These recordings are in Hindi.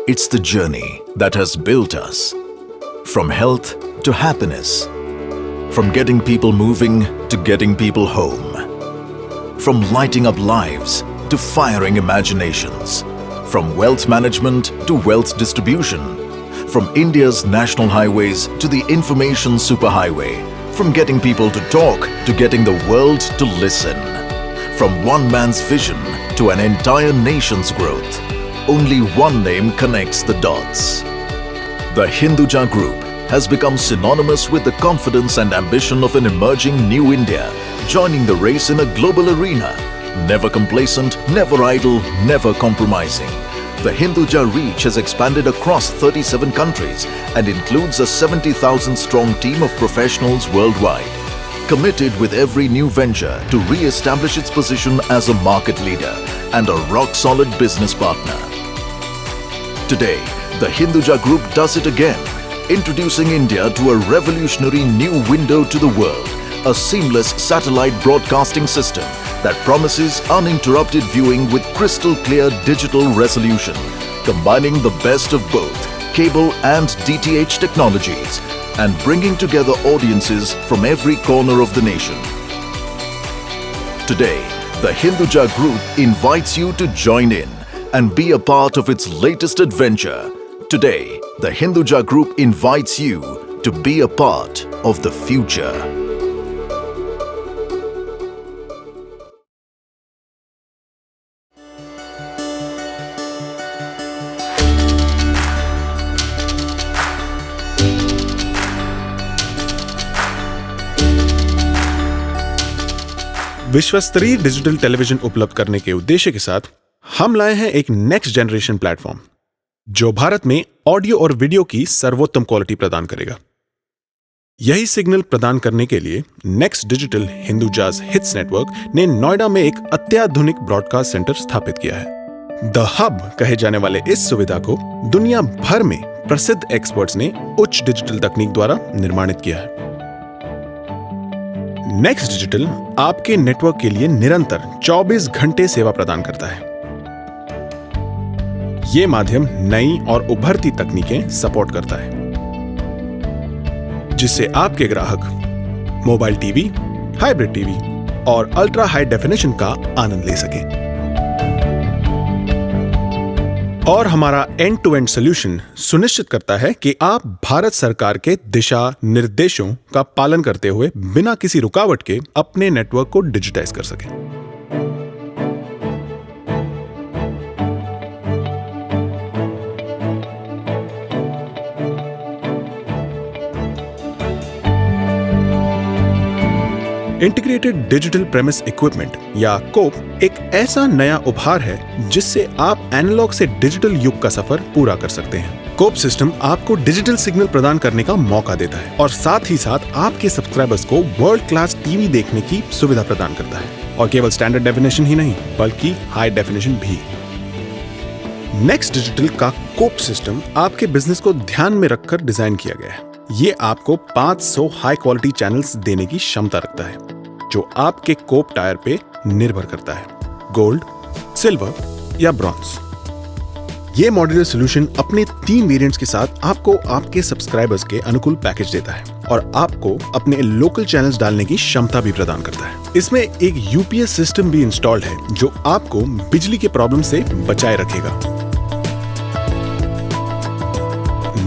It's the journey that has built us. From health to happiness. From getting people moving to getting people home. From lighting up lives to firing imaginations. From wealth management to wealth distribution. From India's national highways to the information superhighway. From getting people to talk to getting the world to listen. From one man's vision to an entire nation's growth, only one name connects the dots. The Hinduja Group has become synonymous with the confidence and ambition of an emerging new India, joining the race in a global arena. Never complacent, never idle, never compromising. The Hinduja reach has expanded across 37 countries and includes a 70,000-strong team of professionals worldwide, committed with every new venture to re-establish its position as a market leader and a rock-solid business partner. Today, the Hinduja Group does it again, introducing India to a revolutionary new window to the world, a seamless satellite broadcasting system that promises uninterrupted viewing with crystal clear digital resolution, combining the best of both cable and DTH technologies and bringing together audiences from every corner of the nation. Today, the Hinduja Group invites you to join in and be a part of its latest adventure. Today, the Hinduja Group invites you to be a part of the future. विश्वस्तरीय डिजिटल टेलीविजन उपलब्ध करने के उद्देश्य के साथ हम लाए हैं एक नेक्स्ट जनरेशन प्लेटफॉर्म जो भारत में ऑडियो और वीडियो की सर्वोत्तम क्वालिटी प्रदान करेगा। यही सिग्नल प्रदान करने के लिए नेक्स्ट डिजिटल हिंदुजाज हिट्स नेटवर्क ने नोएडा में एक अत्याधुनिक ब्रॉडकास्ट सेंटर स्थापित किया है। द हब कहे जाने वाले इस सुविधा को दुनिया भर में प्रसिद्ध एक्सपर्ट्स ने उच्च डिजिटल तकनीक द्वारा निर्माणित किया है। नेक्स्ट डिजिटल आपके नेटवर्क के लिए निरंतर 24 घंटे सेवा प्रदान करता है। यह माध्यम नई और उभरती तकनीकें सपोर्ट करता है, जिससे आपके ग्राहक मोबाइल टीवी, हाइब्रिड टीवी और अल्ट्रा हाई डेफिनेशन का आनंद ले सकें। और हमारा एंड टू एंड सॉल्यूशन सुनिश्चित करता है कि आप भारत सरकार के दिशा निर्देशों का पालन करते हुए बिना किसी रुकावट के अपने नेटवर्क को डिजिटाइज कर सकें। इंटीग्रेटेड डिजिटल प्रेमिस इक्विपमेंट या कोप एक ऐसा नया उपहार है जिससे आप एनालॉग से डिजिटल युग का सफर पूरा कर सकते हैं। कोप सिस्टम आपको डिजिटल सिग्नल प्रदान करने का मौका देता है और साथ ही साथ आपके सब्सक्राइबर्स को वर्ल्ड क्लास टीवी देखने की सुविधा प्रदान करता है, और केवल स्टैंडर्ड डेफिनेशन ही नहीं बल्कि हाई डेफिनेशन भी। नेक्स्ट डिजिटल का कोप सिस्टम आपके बिजनेस को ध्यान में रखकर डिजाइन किया गया है। ये आपको 500 हाई क्वालिटी चैनल्स देने की क्षमता रखता है, जो आपके कोप टायर पे निर्भर करता है, गोल्ड, सिल्वर या ब्रॉन्ज। ये मॉड्यूलर सॉल्यूशन अपने 3 वेरिएंट्स के साथ आपको आपके सब्सक्राइबर्स के अनुकूल पैकेज देता है और आपको अपने लोकल चैनल्स डालने की क्षमता भी प्रदान करता है। इसमें एक यूपीएस सिस्टम भी इंस्टॉल्ड है जो आपको बिजली के प्रॉब्लम से बचाए रखेगा।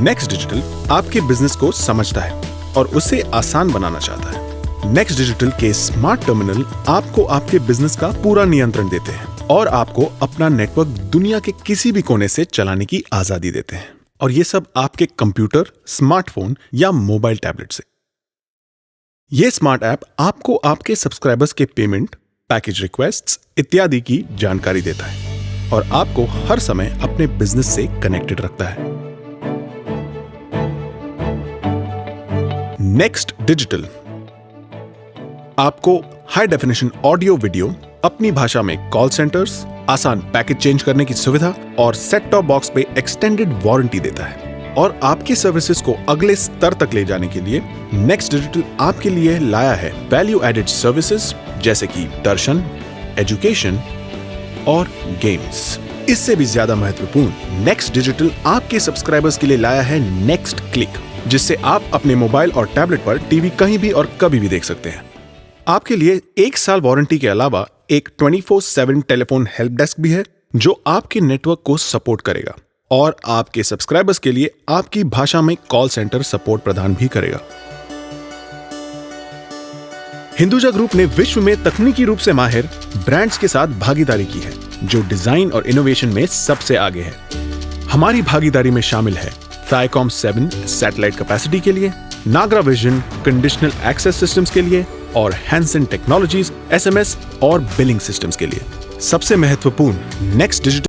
नेक्स्ट डिजिटल आपके बिजनेस को समझता है और उसे आसान बनाना चाहता है। नेक्स्ट डिजिटल के स्मार्ट टर्मिनल आपको आपके बिजनेस का पूरा नियंत्रण देते हैं और आपको अपना नेटवर्क दुनिया के किसी भी कोने से चलाने की आजादी देते हैं, और ये सब आपके कंप्यूटर, स्मार्टफोन या मोबाइल टैबलेट से। ये स्मार्ट ऐप आपको आपके सब्सक्राइबर्स के पेमेंट, पैकेज रिक्वेस्ट्स इत्यादि की जानकारी देता है और आपको हर समय अपने बिजनेस से कनेक्टेड रखता है। नेक्स्ट डिजिटल आपको हाई डेफिनेशन ऑडियो वीडियो, अपनी भाषा में कॉल सेंटर्स, आसान पैकेज चेंज करने की सुविधा और सेट टॉप बॉक्स पे एक्सटेंडेड वारंटी देता है। और आपकी सर्विसेज को अगले स्तर तक ले जाने के लिए नेक्स्ट डिजिटल आपके लिए लाया है वैल्यू एडेड सर्विसेज जैसे कि दर्शन, एजुकेशन और गेम्स। इससे भी ज्यादा महत्वपूर्ण, नेक्स्ट डिजिटल आपके सब्सक्राइबर्स के लिए लाया है नेक्स्ट क्लिक, जिससे आप अपने मोबाइल और टैबलेट पर टीवी कहीं भी और कभी भी देख सकते हैं। आपके लिए 1 साल वारंटी के अलावा एक 24/7 टेलीफोन हेल्प डेस्क भी है जो आपके नेटवर्क को सपोर्ट करेगा और आपके सब्सक्राइबर्स के लिए आपकी भाषा में कॉल सेंटर सपोर्ट प्रदान भी करेगा। हिंदुजा ग्रुप ने विश्व में तकनीकी रूप से माहिर ब्रांड्स के साथ भागीदारी की है जो डिजाइन और इनोवेशन में सबसे आगे है। हमारी भागीदारी में शामिल है Thaicom 7 सैटेलाइट कैपेसिटी के लिए, नागरा विजन कंडीशनल एक्सेस सिस्टम्स के लिए और हैंसन टेक्नोलॉजीज SMS और बिलिंग सिस्टम्स के लिए। सबसे महत्वपूर्ण, नेक्स्ट डिजिटल